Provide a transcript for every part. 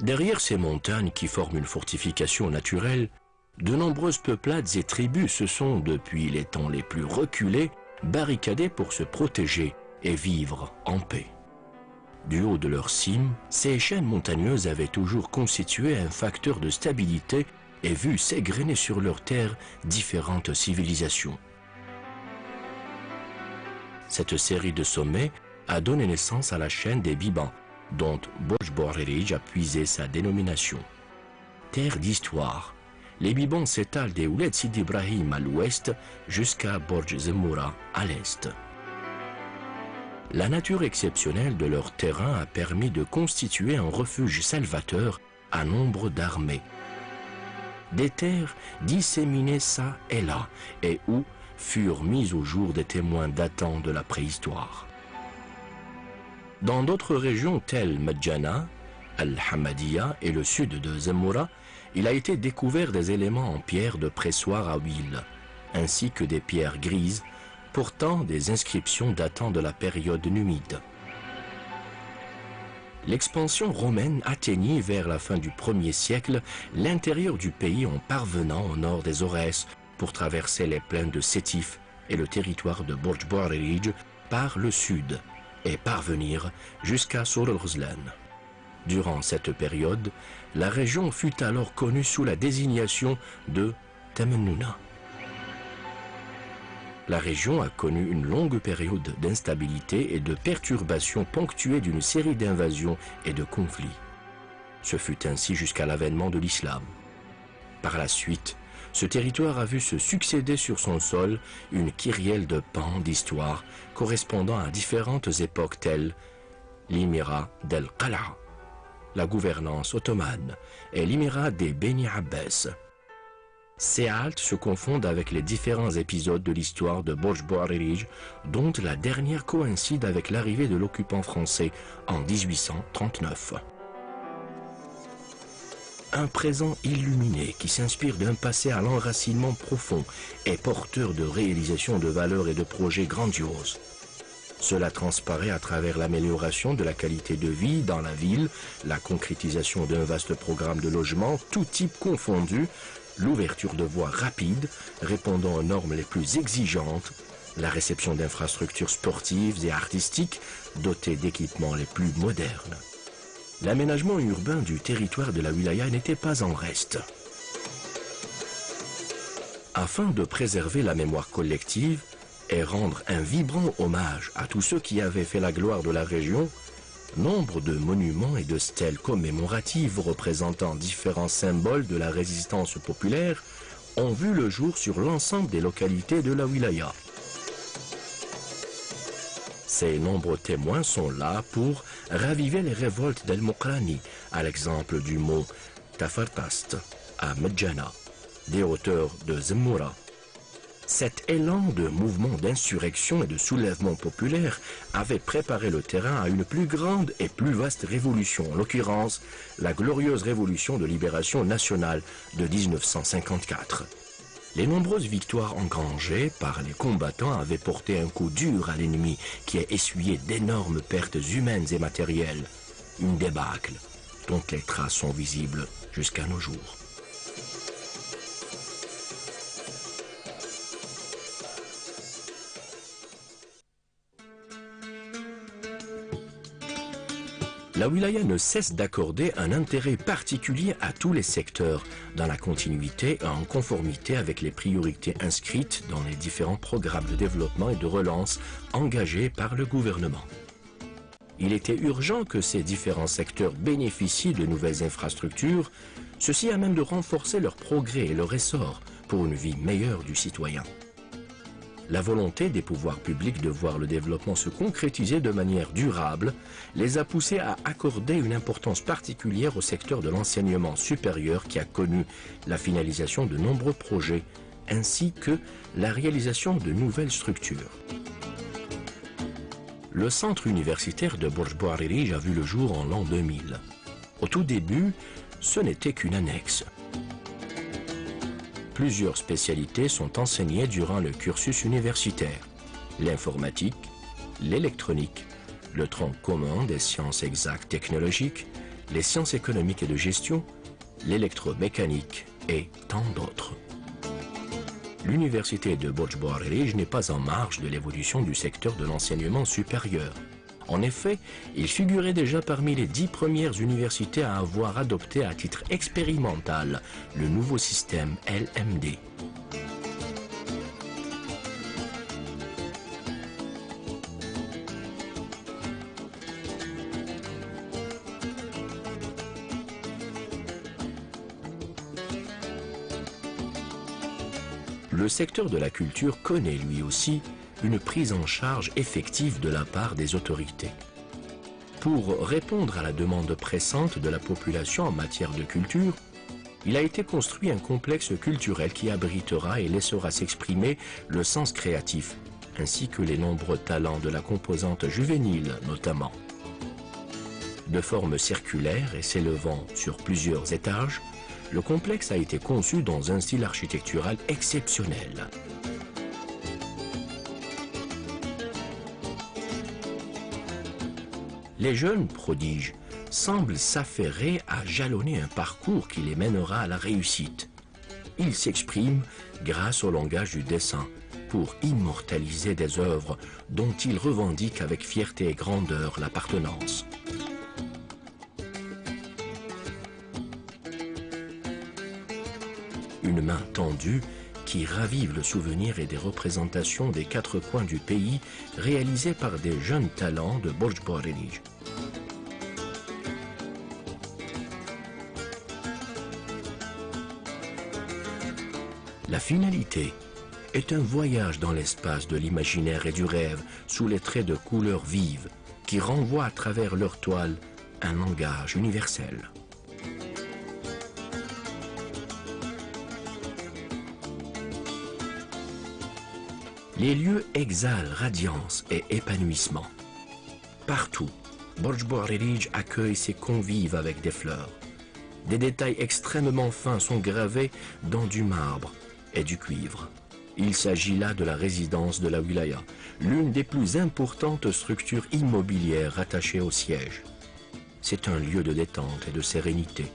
Derrière ces montagnes qui forment une fortification naturelle, de nombreuses peuplades et tribus se sont, depuis les temps les plus reculés, barricadées pour se protéger et vivre en paix. Du haut de leur cime, ces chaînes montagneuses avaient toujours constitué un facteur de stabilité et vu s'égrener sur leurs terres différentes civilisations. Cette série de sommets a donné naissance à la chaîne des Bibans, dont Borj Bouarerij a puisé sa dénomination. Terre d'histoire, les Bibans s'étalent des Ouled Sidi Ibrahim à l'ouest jusqu'à Borj Zemmoura à l'est. La nature exceptionnelle de leur terrain a permis de constituer un refuge salvateur à nombre d'armées. Des terres disséminées ça et là, et où furent mis au jour des témoins datant de la préhistoire. Dans d'autres régions telles Medjana, Al-Hamadiya et le sud de Zemmoura, il a été découvert des éléments en pierre de pressoir à huile, ainsi que des pierres grises, portant des inscriptions datant de la période numide. L'expansion romaine atteignit vers la fin du 1er siècle l'intérieur du pays en parvenant au nord des Aurès pour traverser les plaines de Sétif et le territoire de Borj Bouarerij par le sud et parvenir jusqu'à Sour el-Ghuzlan. Durant cette période, la région fut alors connue sous la désignation de Tamennouna. La région a connu une longue période d'instabilité et de perturbations ponctuées d'une série d'invasions et de conflits. Ce fut ainsi jusqu'à l'avènement de l'islam. Par la suite, ce territoire a vu se succéder sur son sol une kyrielle de pans d'histoire correspondant à différentes époques telles l'émirat d'El-Qala, la gouvernance ottomane et l'émirat des Beni Abbas. Ces haltes se confondent avec les différents épisodes de l'histoire de Borj Bouarerij, dont la dernière coïncide avec l'arrivée de l'occupant français en 1839. Un présent illuminé qui s'inspire d'un passé à l'enracinement profond et porteur de réalisations de valeurs et de projets grandioses. Cela transparaît à travers l'amélioration de la qualité de vie dans la ville, la concrétisation d'un vaste programme de logement, tout type confondu, l'ouverture de voies rapides répondant aux normes les plus exigeantes, la réception d'infrastructures sportives et artistiques dotées d'équipements les plus modernes. L'aménagement urbain du territoire de la wilaya n'était pas en reste. Afin de préserver la mémoire collective et rendre un vibrant hommage à tous ceux qui avaient fait la gloire de la région, nombre de monuments et de stèles commémoratives représentant différents symboles de la résistance populaire ont vu le jour sur l'ensemble des localités de la wilaya. Ces nombreux témoins sont là pour raviver les révoltes d'El-Mokrani, à l'exemple du mont Tafartast à Medjana, des hauteurs de Zemmoura. Cet élan de mouvement d'insurrection et de soulèvement populaire avait préparé le terrain à une plus grande et plus vaste révolution, en l'occurrence la glorieuse révolution de libération nationale de 1954. Les nombreuses victoires engrangées par les combattants avaient porté un coup dur à l'ennemi qui a essuyé d'énormes pertes humaines et matérielles. Une débâcle dont les traces sont visibles jusqu'à nos jours. La wilaya ne cesse d'accorder un intérêt particulier à tous les secteurs, dans la continuité et en conformité avec les priorités inscrites dans les différents programmes de développement et de relance engagés par le gouvernement. Il était urgent que ces différents secteurs bénéficient de nouvelles infrastructures, ceci à même de renforcer leur progrès et leur essor pour une vie meilleure du citoyen. La volonté des pouvoirs publics de voir le développement se concrétiser de manière durable les a poussés à accorder une importance particulière au secteur de l'enseignement supérieur qui a connu la finalisation de nombreux projets ainsi que la réalisation de nouvelles structures. Le centre universitaire de Borj Bouarerij a vu le jour en l'an 2000. Au tout début, ce n'était qu'une annexe. Plusieurs spécialités sont enseignées durant le cursus universitaire. L'informatique, l'électronique, le tronc commun des sciences exactes technologiques, les sciences économiques et de gestion, l'électromécanique et tant d'autres. L'université de Borj Bouarerij n'est pas en marge de l'évolution du secteur de l'enseignement supérieur. En effet, il figurait déjà parmi les 10 premières universités à avoir adopté à titre expérimental le nouveau système LMD. Le secteur de la culture connaît lui aussi une prise en charge effective de la part des autorités. Pour répondre à la demande pressante de la population en matière de culture, il a été construit un complexe culturel qui abritera et laissera s'exprimer le sens créatif, ainsi que les nombreux talents de la composante juvénile notamment. De forme circulaire et s'élevant sur plusieurs étages, le complexe a été conçu dans un style architectural exceptionnel. Les jeunes prodiges semblent s'affairer à jalonner un parcours qui les mènera à la réussite. Ils s'expriment grâce au langage du dessin pour immortaliser des œuvres dont ils revendiquent avec fierté et grandeur l'appartenance. Une main tendue qui ravive le souvenir et des représentations des 4 coins du pays réalisées par des jeunes talents de Borj Bouarerij. La finalité est un voyage dans l'espace de l'imaginaire et du rêve sous les traits de couleurs vives qui renvoient à travers leur toile un langage universel. Les lieux exhalent radiance et épanouissement. Partout, Borj Bouarerij accueille ses convives avec des fleurs. Des détails extrêmement fins sont gravés dans du marbre et du cuivre. Il s'agit là de la résidence de la wilaya, l'une des plus importantes structures immobilières rattachées au siège. C'est un lieu de détente et de sérénité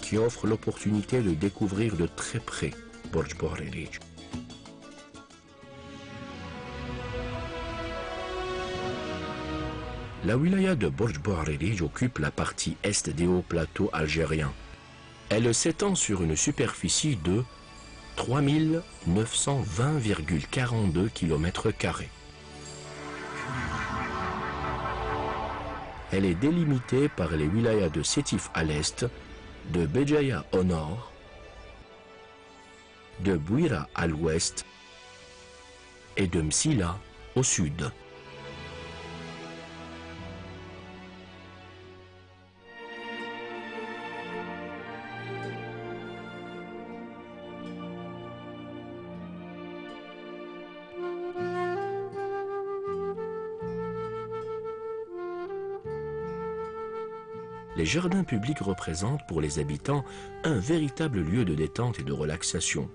qui offre l'opportunité de découvrir de très près Borj Bouarerij. La wilaya de Borj Bouarerij occupe la partie est des hauts plateaux algériens. Elle s'étend sur une superficie de 3920,42 km². Elle est délimitée par les wilayas de Sétif à l'est, de Béjaïa au nord, de Bouira à l'ouest et de Msila au sud. Les jardins publics représentent pour les habitants un véritable lieu de détente et de relaxation.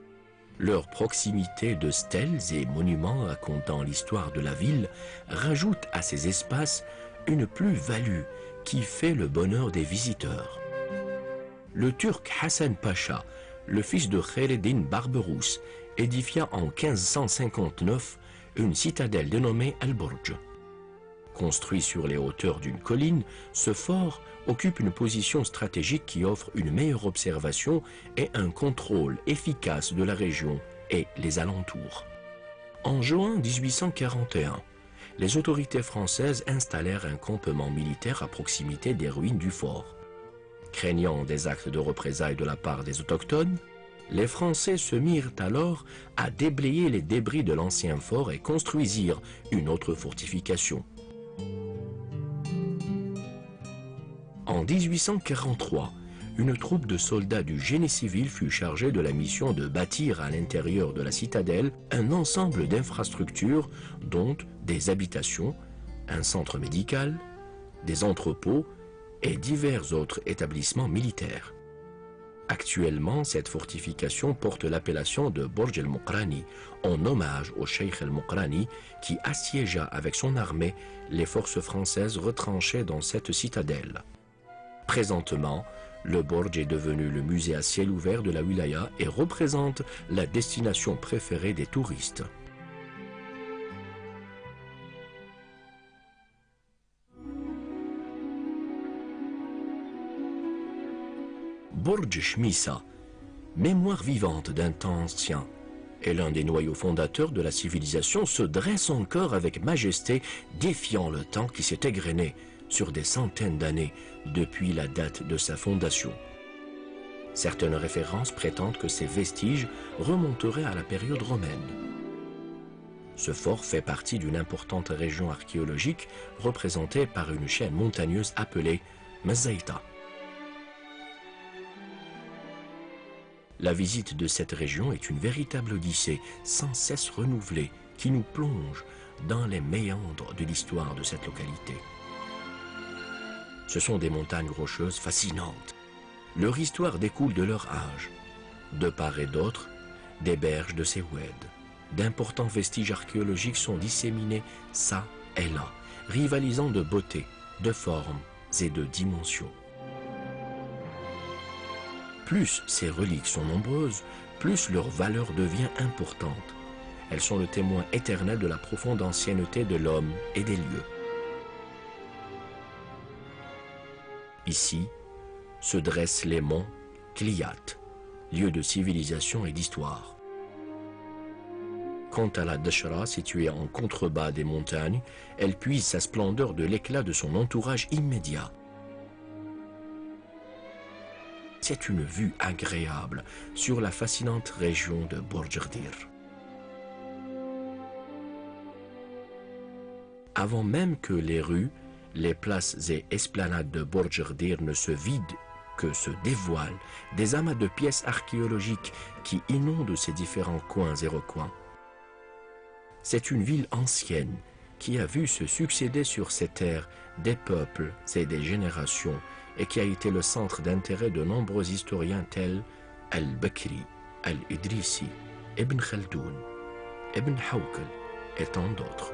Leur proximité de stèles et monuments racontant l'histoire de la ville rajoute à ces espaces une plus-value qui fait le bonheur des visiteurs. Le Turc Hassan Pacha, le fils de Khaireddin Barberousse, édifia en 1559 une citadelle dénommée Al-Borj. Construit sur les hauteurs d'une colline, ce fort occupe une position stratégique qui offre une meilleure observation et un contrôle efficace de la région et les alentours. En juin 1841, les autorités françaises installèrent un campement militaire à proximité des ruines du fort. Craignant des actes de représailles de la part des autochtones, les Français se mirent alors à déblayer les débris de l'ancien fort et construisirent une autre fortification. En 1843, une troupe de soldats du génie civil fut chargée de la mission de bâtir à l'intérieur de la citadelle un ensemble d'infrastructures, dont des habitations, un centre médical, des entrepôts et divers autres établissements militaires. Actuellement, cette fortification porte l'appellation de Borj el-Mokrani, en hommage au Cheikh el-Mokrani qui assiégea avec son armée les forces françaises retranchées dans cette citadelle. Présentement, le Borj est devenu le musée à ciel ouvert de la wilaya et représente la destination préférée des touristes. Borj Shmisa, mémoire vivante d'un temps ancien, et l'un des noyaux fondateurs de la civilisation, se dresse encore avec majesté, défiant le temps qui s'est égrené sur des centaines d'années depuis la date de sa fondation. Certaines références prétendent que ces vestiges remonteraient à la période romaine. Ce fort fait partie d'une importante région archéologique représentée par une chaîne montagneuse appelée Mazaïta. La visite de cette région est une véritable odyssée sans cesse renouvelée qui nous plonge dans les méandres de l'histoire de cette localité. Ce sont des montagnes rocheuses fascinantes. Leur histoire découle de leur âge. De part et d'autre, des berges de ces oueds. D'importants vestiges archéologiques sont disséminés ça et là, rivalisant de beauté, de formes et de dimensions. Plus ces reliques sont nombreuses, plus leur valeur devient importante. Elles sont le témoin éternel de la profonde ancienneté de l'homme et des lieux. Ici se dressent les monts Kliyat, lieux de civilisation et d'histoire. Quant à la Dashra, située en contrebas des montagnes, elle puise sa splendeur de l'éclat de son entourage immédiat. C'est une vue agréable sur la fascinante région de Borjgdir. Avant même que les rues, les places et esplanades de Borjgdir ne se vident, que se dévoilent des amas de pièces archéologiques qui inondent ces différents coins et recoins. C'est une ville ancienne qui a vu se succéder sur ces terres des peuples et des générations et qui a été le centre d'intérêt de nombreux historiens tels Al-Bakri, Al-Idrisi, Ibn Khaldoun, Ibn Hawqal et tant d'autres.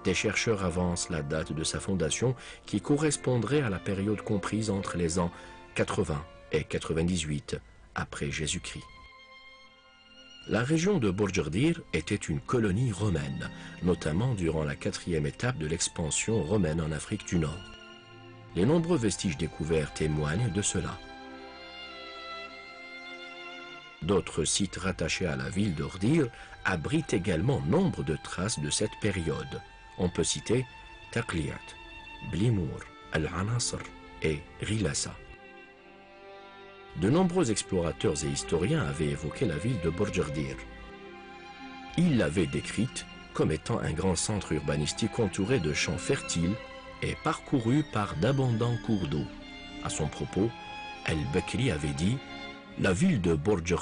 Des chercheurs avancent la date de sa fondation qui correspondrait à la période comprise entre les ans 80 et 98 après Jésus-Christ. La région de Borjgdir était une colonie romaine, notamment durant la 4e étape de l'expansion romaine en Afrique du Nord. Les nombreux vestiges découverts témoignent de cela. D'autres sites rattachés à la ville d'Ordir abritent également nombre de traces de cette période. On peut citer Taqliyat, Blimour, Al-Anasr et Rilasa. De nombreux explorateurs et historiens avaient évoqué la ville de Borjgdir. Ils l'avaient décrite comme étant un grand centre urbanistique entouré de champs fertiles et parcouru par d'abondants cours d'eau. À son propos, Al-Bakri avait dit « La ville de Borjgdir